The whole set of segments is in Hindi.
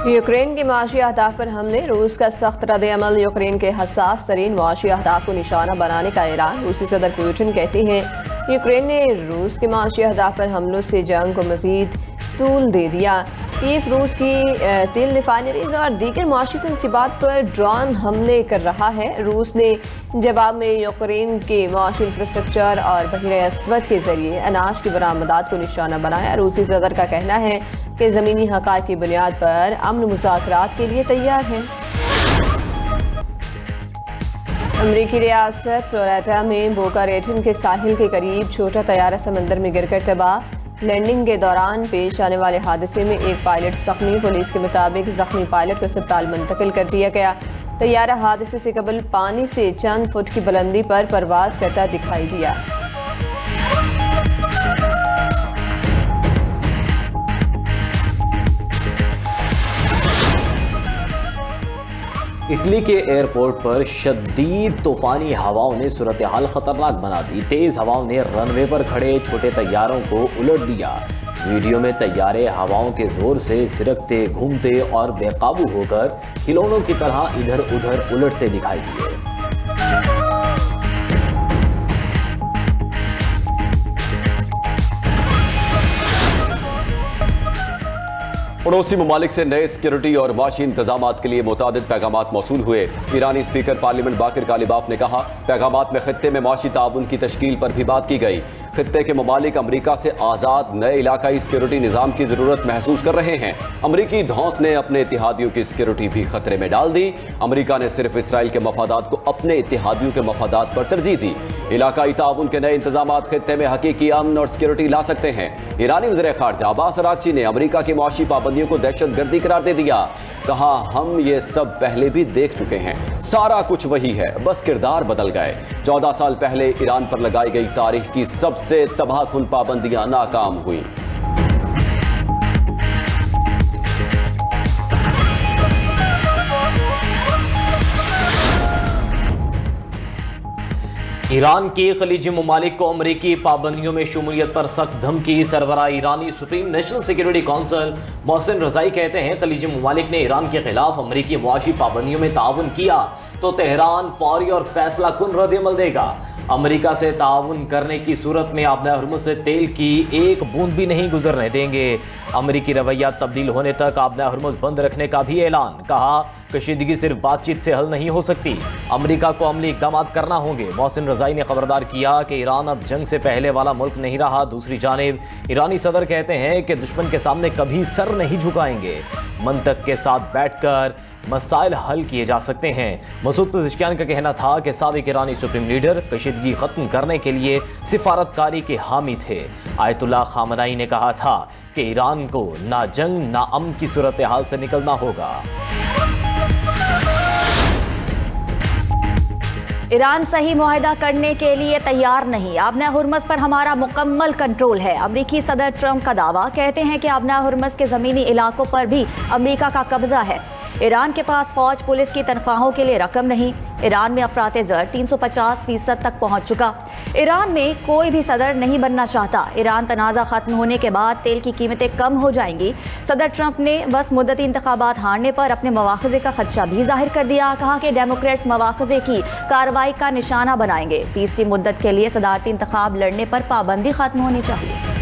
यूक्रेन के माशी अहदाफ पर हमले, रूस का सख्त रद्द-ए-अमल, यूक्रेन के हसास तरीन माशी अहदाफ को निशाना बनाने का ऐलान। रूसी सदर पुतिन कहते हैं यूक्रेन ने रूस के माशी अहदाफ पर हमलों से जंग को मजीद तूल दे दिया। कीव रूस की तेल रिफाइनरीज और दीगर माशी तनसीबात पर ड्रोन हमले कर रहा है। रूस ने जवाब में यूक्रेन के माशी इंफ्रास्ट्रक्चर और बहिरे अस्वद के जरिए अनाज की बरामदात को निशाना बनाया। रूसी सदर का कहना है कि ज़मीनी हक़ाइक़ की बुनियाद पर अमन मुज़ाकरात के लिए तैयार है। अमरीकी रियासत फ्लोरिडा में बोका रेटन के साहिल के करीब छोटा तैयारा समंदर में गिरकर तबाह। लैंडिंग के दौरान पेश आने वाले हादसे में एक पायलट जख्मी। पुलिस के मुताबिक जख्मी पायलट को अस्पताल मुंतकिल कर दिया गया। तैयारा हादसे से कबल पानी से चंद फुट की बुलंदी पर परवाज करता दिखाई दिया। इटली के एयरपोर्ट पर शदीद तूफानी हवाओं ने सूरत हाल खतरनाक बना दी। तेज हवाओं ने रनवे पर खड़े छोटे तैयारों को उलट दिया। वीडियो में तैयारे हवाओं के जोर से सिरकते, घूमते और बेकाबू होकर खिलौनों की तरह इधर उधर उलटते दिखाई दिए। पड़ोसी ममालिक से नए सिक्योरिटी और माशी इंतजामात के लिए मुतादिद पैगामात मौसूल हुए। ईरानी स्पीकर पार्लियामेंट बाकिर कालिबाफ ने कहा पैगामात में खित्ते में माशी ताउन की तश्कील पर भी बात की गई। खित्ते के ममालिक अमरीका से आज़ाद नए इलाकाई सिक्योरिटी निज़ाम की ज़रूरत महसूस कर रहे हैं। अमरीकी धौंस ने अपने इत्तेहादियों की सिक्योरिटी भी खतरे में डाल दी। अमरीका ने सिर्फ इसराइल के मफादात को अपने इत्तेहादियों के मफादात पर तरजीह दी। इलाकाई ताउन के नए इंतजामात खित्ते में हकीकी अमन और सिक्योरिटी ला सकते हैं। ईरानी वज़ीर ख़ारजा अब्बास अराग़ची ने अमरीका की मुआशी पाबंदियों को दहशतगर्दी करार दे दिया। कहा हम ये सब पहले भी देख चुके हैं, सारा कुछ वही है, बस किरदार बदल गए। 14 साल पहले ईरान पर लगाई गई तारीख की सबसे तबाहकुन पाबंदियां नाकाम हुई। ईरान के खलीजी ममालिक को अमरीकी पाबंदियों में शमूलियत पर सख्त धमकी। सरबराह ईरानी supreme national security council Mohsen Rezaei कहते हैं खलीजी ममालिक ने ईरान के खिलाफ अमरीकी मुआशी पाबंदियों में ताउन किया तो तेहरान फौरी और फैसला कुन रद्द-ए-अमल देगा। अमरीका से ताउन करने की सूरत में आबना हुर्मुज़ से तेल की एक बूंद भी नहीं गुजरने देंगे। अमरीकी रवैया तब्दील होने तक आबना हुर्मुज़ बंद रखने का भी ऐलान। कहा कशीदगी सिर्फ बातचीत से हल नहीं हो सकती, अमरीका को अमली इक़दाम करना होंगे। मोहसिन रज़ाई ने खबरदार किया कि ईरान अब जंग से पहले वाला मुल्क नहीं रहा। दूसरी जानिब ईरानी सदर कहते हैं कि दुश्मन के सामने कभी सर नहीं झुकाएंगे। मंतक के साथ बैठकर मसाइल हल किए जा सकते हैं। मसूद पज़ेश्कियान का कहना था कि साबिक ईरानी सुप्रीम लीडर कशीदगी खत्म करने के लिए सिफारतकारी के हामी थे। आयतुल्लाह खामनाई ने कहा था कि ईरान को ना जंग ना अमन की सूरत हाल से निकलना होगा। ईरान सही मुआहदा करने के लिए तैयार नहीं, आबना हुर्मुज़ पर हमारा मुकम्मल कंट्रोल है। अमरीकी सदर ट्रंप का दावा। कहते हैं कि आबना हुर्मुज़ के ज़मीनी इलाकों पर भी अमरीका का कब्जा है। ईरान के पास फौज पुलिस की तनख्वाहों के लिए रकम नहीं। ईरान में अफराते ज़र 350% तक पहुंच चुका। ईरान में कोई भी सदर नहीं बनना चाहता। ईरान तनाज़ा ख़त्म होने के बाद तेल की कीमतें कम हो जाएंगी। सदर ट्रंप ने बस मुद्दती इंतखाबात हारने पर अपने मवाख़ज़े का खदशा भी जाहिर कर दिया। कहा कि डेमोक्रेट्स मवाख़ज़े की कार्रवाई का निशाना बनाएंगे। तीसरी मुद्दत के लिए सदारती इंतखाब लड़ने पर पाबंदी ख़त्म होनी चाहिए।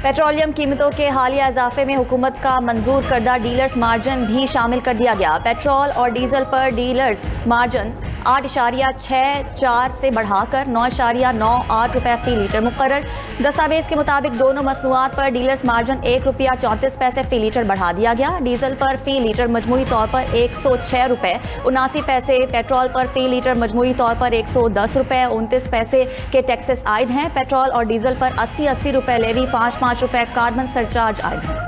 पेट्रोलियम कीमतों के हालिया इजाफे में हुकूमत का मंजूर करदा डीलर्स मार्जिन भी शामिल कर दिया गया। पेट्रोल और डीजल पर डीलर्स मार्जिन 8.64 से बढ़ाकर 9.98 रुपये फी लीटर मुकर्रर। दस्तावेज के मुताबिक दोनों मसनूआत पर डीलर्स मार्जिन ₹1.34 फी लीटर बढ़ा दिया गया। डीजल पर फी लीटर मजमूई तौर पर 106 रुपये 79 पैसे, पेट्रोल पर फी लीटर मजमूई तौर पर 110 रुपये 29 पैसे के टैक्सेस आयद हैं। पेट्रोल और डीजल पर 80 रुपये लेवी, 5 रुपये कार्बन सरचार्ज आयद हैं।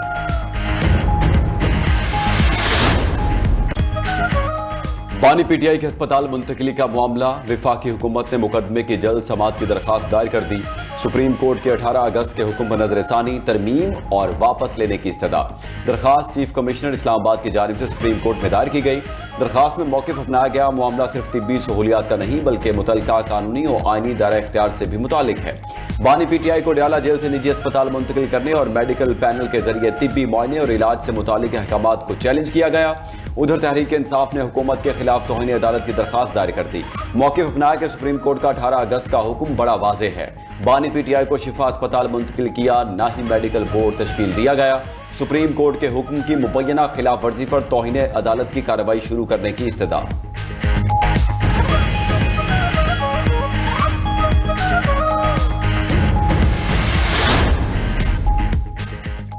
बानी पीटीआई के अस्पताल मुंतकिली का मामला। विफाकी हुकूमत ने मुकदमे की जल्द समाअत की दरखास्त दायर कर दी। सुप्रीम कोर्ट के 18 अगस्त के हुक्म पर नजरसानी, तरमीम और वापस लेने की इस्तदा। दरखास्त चीफ कमिश्नर इस्लामाबाद की जानिब से सुप्रीम कोर्ट में दायर की गई। दरखास्त में मौक़िफ़ अपनाया गया मामला सिर्फ तिब्बी सहूलियात का नहीं बल्कि मुतल्लिका कानूनी और आइनी दायरा इख्तियार से भी मुतालिक है। बानी PTI को डयाला जेल से निजी अस्पताल मुंतकिल करने और मेडिकल पैनल के जरिए तिब्बी मुआयने और इलाज से मुतालिक अहकामात को चैलेंज किया गया। उधर तहरीक इंसाफ ने हुकूमत के खिलाफ तौहीन अदालत की दरखास्त दायर कर दी। मौक़िफ़ अपनाया कि सुप्रीम कोर्ट का 18 अगस्त का हुक्म बड़ा वाज़ेह है। बानी PTI को शिफा अस्पताल मुंतकिल किया, ना ही मेडिकल बोर्ड तश्कील दिया गया। सुप्रीम कोर्ट के हुक्म की मुबैना खिलाफ वर्जी पर तौहीन अदालत की कार्रवाई शुरू करने की इस्तदा।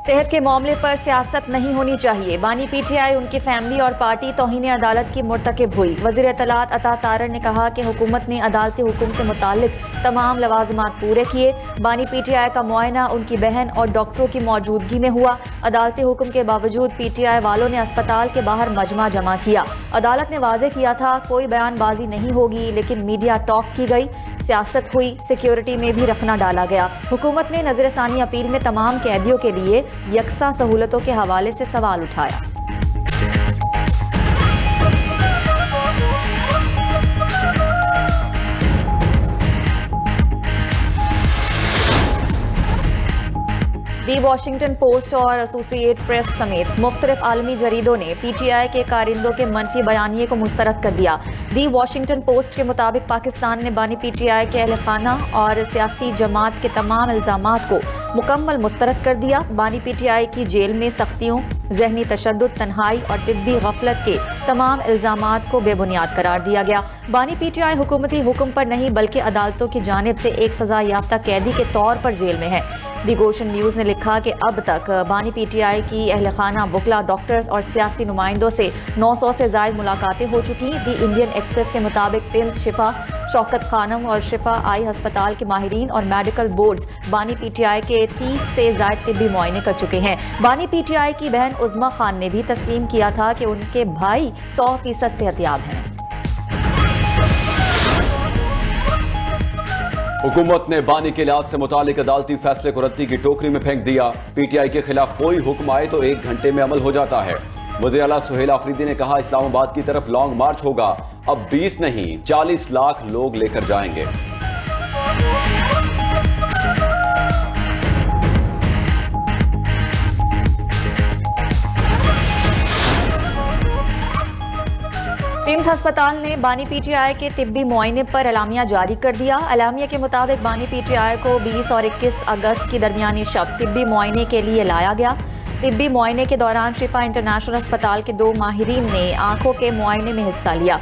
सेहत के मामले पर सियासत नहीं होनी चाहिए। बानी PTI, उनकी फैमिली और पार्टी तौहीन अदालत की मुर्तकिब हुई। वज़ीर इत्तलात अता तारर ने कहा कि हुकूमत ने अदालती हुक्म से मुताल्लिक तमाम लवाज़िमात पूरे किए। बानी PTI का मुआयना उनकी बहन और डॉक्टरों की मौजूदगी में हुआ। अदालती हुक्म के बावजूद PTI वालों ने अस्पताल के बाहर मजमा जमा किया। अदालत ने वाज़े किया था कोई बयानबाजी नहीं होगी, लेकिन मीडिया टॉक की गई, सियासत हुई, सिक्योरिटी में भी रखना डाला गया। हुकूमत ने नजरसानी अपील में तमाम कैदियों के लिए यकसा सहूलतों के हवाले से सवाल उठाया। दी वॉशिंगटन पोस्ट और एसोसिएट प्रेस समेत मुख्तलिफ आलमी जरीदों ने PTI के कारिंदों के मनफी बयानिए को मुस्तरद कर दिया। दी वॉशिंगटन पोस्ट के मुताबिक पाकिस्तान ने बानी PTI के अहल खाना और सियासी जमात के तमाम इल्ज़ामात को मुकम्मल मुस्तरद कर दिया। बानी PTI की जेल में सख्तियों, जहनी तशद्दुद, तन्हाई और तिब्बी गफलत के तमाम इल्ज़ामात को बेबुनियाद करार दिया गया। बानी PTI हुकूमती हुक्म पर नहीं बल्कि अदालतों की जानिब से एक सज़ा याफ्ता कैदी के तौर पर जेल में है। दी गोशन न्यूज़ ने लिखा कि अब तक बानी PTI की अहल खाना, वकला, डॉक्टर्स और सियासी नुमाइंदों से 900 से ज़ायद मुलाकातें हो चुकी। दी इंडियन एक्सप्रेस के मुताबिक पिम्स, शिफा, शौकत खानम और शिफा आई अस्पताल के माहिरीन और मेडिकल बोर्ड्स बानी PTI के 30 से ज़ायद तिब्बी मुआयने कर चुके हैं। बानी PTI की बहन उज़्मा खान ने भी तस्लीम किया था कि उनके भाई 100% सेहतयाब हैं। हुकूमत ने बानी के इलाज से मुतालिक अदालती फैसले को रद्दी की टोकरी में फेंक दिया। PTI के खिलाफ कोई हुक्म आए तो 1 घंटे में अमल हो जाता है। वज़ीर आला सुहेल आफरीदी ने कहा इस्लामाबाद की तरफ लॉन्ग मार्च होगा। अब 20 नहीं 40 लाख लोग लेकर जाएंगे। पिम्स अस्पताल ने बानी PTI के तिब्बी मुआयने पर एलामिया जारी कर दिया। एलामिया के मुताबिक बानी PTI को 20 और 21 अगस्त की दरमियानी शब तिब्बी मुआयने के लिए लाया गया। तिब्बी मुआयने के दौरान शिफा इंटरनेशनल अस्पताल के 2 माहिरीन ने आंखों के मुआयने में हिस्सा लिया।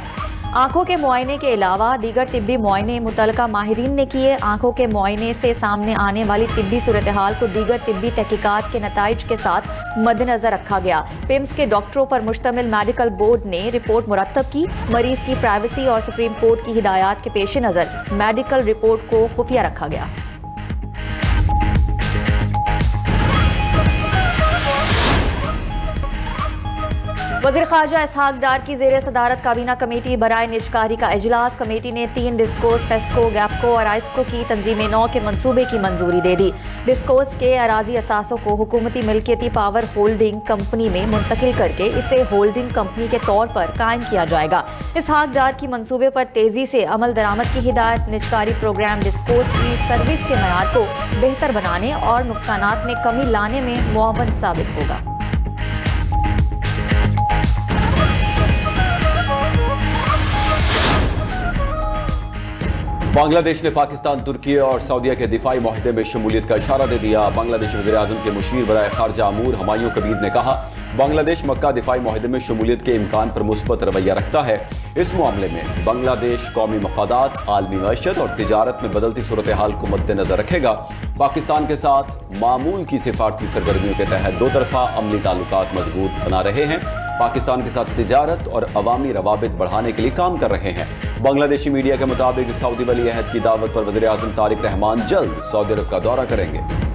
आंखों के मुआयने के अलावा दीगर तिब्बी मुआयने मुतल्लिका माहिरीन ने किए। आंखों के मुआयने से सामने आने वाली तिब्बी सूरत हाल को दीगर तिब्बी तहकीकात के नताइज के साथ मद्देनजर रखा गया। पिम्स के डॉक्टरों पर मुश्तमिल मेडिकल बोर्ड ने रिपोर्ट मुरत्तब की। मरीज की प्राइवेसी और सुप्रीम कोर्ट की हिदायत के पेश नज़र मेडिकल रिपोर्ट को खुफिया रखा गया। वज़ीर ख़ारजा इसहाक डार की ज़ेर सदारत काबीना कमेटी बराए निजकारी का इजलास। कमेटी ने 3 डिस्कोस, फेस्को, गैपको और आइस्को की तंजीम नौ के मंसूबे की मंजूरी दे दी। डिस्कोस के अराजी असासों को हुकूमती मिल्कियती पावर होल्डिंग कंपनी में मुंतकिल करके इसे होल्डिंग कंपनी के तौर पर कायम किया जाएगा। इसहाक डार की मंसूबे पर तेजी से अमल दरामद की हिदायत। निजकारी प्रोग्राम डिस्कोस की सर्विस के मयार को बेहतर बनाने और नुकसानात में कमी लाने में मुआवन साबित होगा। बांग्लादेश ने पाकिस्तान, तुर्की और सऊदीया के दिफाई मुआहदे में शमूलियत का इशारा दे दिया। बांग्लादेश वज़ीर आज़म के मुशीर बराए खारजा अमूर हुमायूं कबीर ने कहा बांग्लादेश मक्का दिफाई मुआहदे में शमूलियत के इम्कान पर मुस्बत रवैया रखता है। इस मामले में बांग्लादेश कौमी मफादात, आलमी मईशत और तिजारत में बदलती सूरत हाल को मद्देनजर रखेगा। पाकिस्तान के साथ मामूल की सिफारती सरगर्मियों के तहत 2 तरफा अमली ताल्लुकात मजबूत बना रहे हैं। पाकिस्तान के साथ तिजारत और अवामी रवाबित बढ़ाने के लिए काम कर रहे हैं। बांग्लादेशी मीडिया के मुताबिक सऊदी वली अहद की दावत पर वज़ीर आज़म तारिक रहमान जल्द सऊदी अरब का दौरा करेंगे।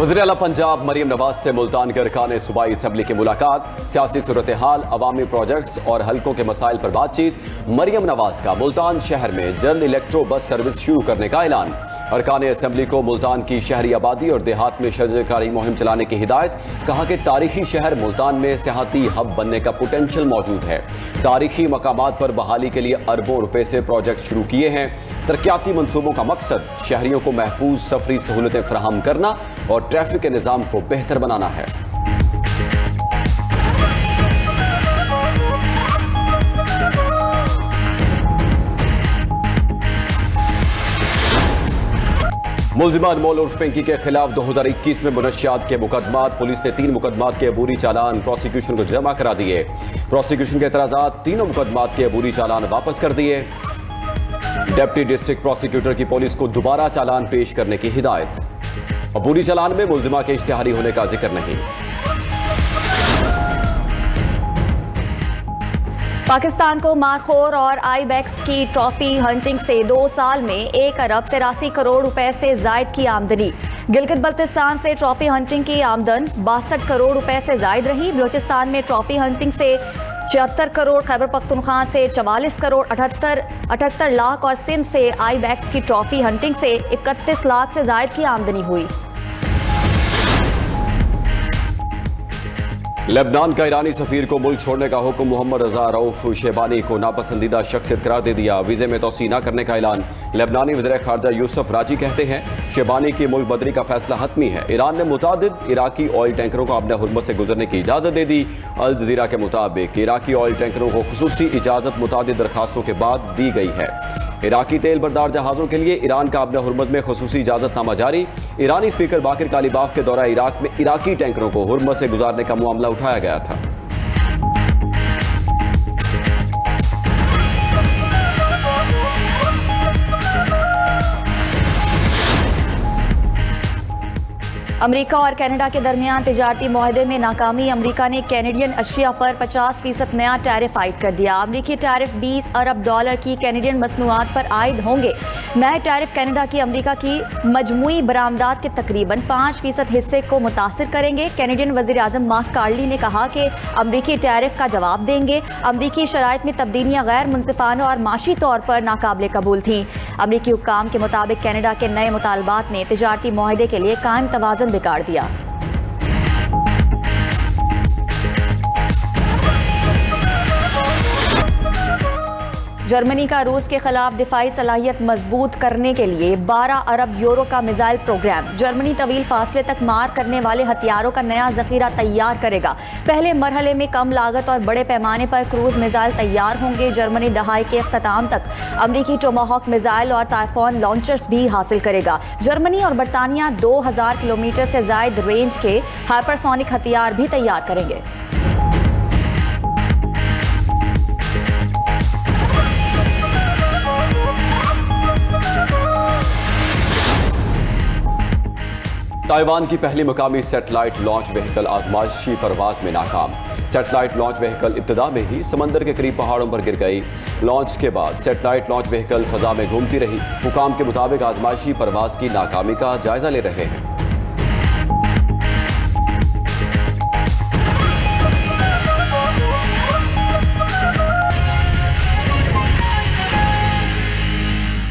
वज़ीर आला पंजाब मरियम नवाज से मुल्तान के अरकान सूबाई असम्बली की मुलाकात, सियासी सूरत हाल, अवामी प्रोजेक्ट्स और हल्कों के मसाइल पर बातचीत। मरियम नवाज का मुल्तान शहर में जल्द इलेक्ट्रो बस सर्विस शुरू करने का ऐलान। अरकान असम्बली को मुल्तान की शहरी आबादी और देहात में शजरकारी मुहिम चलाने की हिदायत। कहा कि तारीखी शहर मुल्तान में सियाहती हब बनने का पोटेंशियल मौजूद है। तारीखी मकामात पर बहाली के लिए अरबों रुपए से प्रोजेक्ट शुरू किए हैं। तरक्याती मंसूबों का मकसद शहरियों को महफूज सफरी सहूलतें फराहम करना और ट्रैफिक के निज़ाम को बेहतर बनाना है। मुलजिमा अनमोल उर्फ पिंकी के खिलाफ 2021 में मुनशियात के मुकदमात। पुलिस ने 3 मुकदमात के अबूरी चालान प्रोसिक्यूशन को जमा करा दिए। प्रोसिक्यूशन के एतराज़ात, तीनों मुकदमात के अबूरी चालान वापस कर दिए। डिप्टी डिस्ट्रिक्ट प्रोसिक्यूटर की पुलिस को दोबारा चालान पेश करने की हिदायत। अबूरी चालान में मुलजिमा के इश्तिहारी होने का जिक्र नहीं। पाकिस्तान को मारखोर और आईबैक्स की ट्रॉफी हंटिंग से 2 साल में 1 अरब 83 करोड़ रुपए से जायद की आमदनी। गिलगित बल्तिस्तान से ट्रॉफी हंटिंग की आमदन 62 करोड़ रुपए से जायद रही। बलूचिस्तान में ट्रॉफी हंटिंग से 76 करोड़, खैबर पख्तूनख्वा से 44 करोड़ 78 लाख और सिंध से आईबैक्स की ट्रॉफी हंटिंग से 31 लाख से जायद की आमदनी हुई। लेबनान का ईरानी सफीर को मुल्क छोड़ने का हुक्म। मोहम्मद रजा रऊफ शेबानी को नापसंदीदा शख्सियत करार दे दिया। वीज़े में तोसी न करने का ऐलान। लेबनानी वज़ीर ख़ारजा यूसुफ राजी कहते हैं शेबानी की मुल्क बदली का फैसला हतमी है। ईरान ने मुतादिद इराकी ऑयल टैंकरों को अपने हुर्मत से गुजरने की इजाज़त दे दी। अल जज़ीरा के मुताबिक इराकी ऑयल टैंकरों को खुसूसी इजाज़त मुतादिद दरखास्तों के बाद दी गई है। इराकी तेल बरदार जहाज़ों के लिए ईरान का अपने हुर्मत में खुसूसी इजाज़तनामा जारी। ईरानी स्पीकर बाकिर कालिबाफ के दौरा इराक में इराकी टैंकरों को हुर्मत से गुजारने का मामला उठाया गया था। अमेरिका और कनाडा के दरमियान तिजारती मुआहदे में नाकामी। अमेरिका ने कैनेडियन अशिया पर 50% नया टैरिफ आयद कर दिया। अमेरिकी टैरिफ 20 अरब डॉलर की कैनेडियन मसनूआत पर आयद होंगे। नए टैरिफ कनाडा की अमेरिका की मजमूई बरामदात के तकरीबन 5% हिस्से को मुतासिर करेंगे। कैनेडियन वज़ीर आज़म मार्क कार्नी ने कहा कि अमेरिकी टैरिफ का जवाब देंगे। अमेरिकी शराइत में तब्दीलियाँ गैर मुनसिफाना और माशी तौर पर नाकाबिले कबूल थीं। अमेरिकी हुक्काम के मुताबिक कनाडा के नए मुतालबात ने तिजारती मुआहदे के लिए कायम तवाज़ुन बिगाड़ दिया। जर्मनी का रूस के खिलाफ दिफाई सलाहियत मजबूत करने के लिए 12 अरब यूरो का मिसाइल प्रोग्राम। जर्मनी तवील फासले तक मार करने वाले हथियारों का नया जखीरा तैयार करेगा। पहले मरहले में कम लागत और बड़े पैमाने पर क्रूज मिसाइल तैयार होंगे। जर्मनी दहाई के अख्ताम तक अमरीकी टोमाहॉक मिसाइल और टाइफॉन लॉन्चर्स भी हासिल करेगा। जर्मनी और बरतानिया 2000 किलोमीटर से जायद रेंज के हाइपरसोनिक हथियार भी तैयार करेंगे। ताइवान की पहली मुकामी सैटेलाइट लॉन्च व्हीकल आजमाइशी परवाज में नाकाम। सैटेलाइट लॉन्च व्हीकल इब्तिदा में ही समंदर के करीब पहाड़ों पर गिर गई। लॉन्च के बाद सैटेलाइट लॉन्च व्हीकल फजा में घूमती रही। हुकाम के मुताबिक आजमाइशी परवाज की नाकामी का जायजा ले रहे हैं।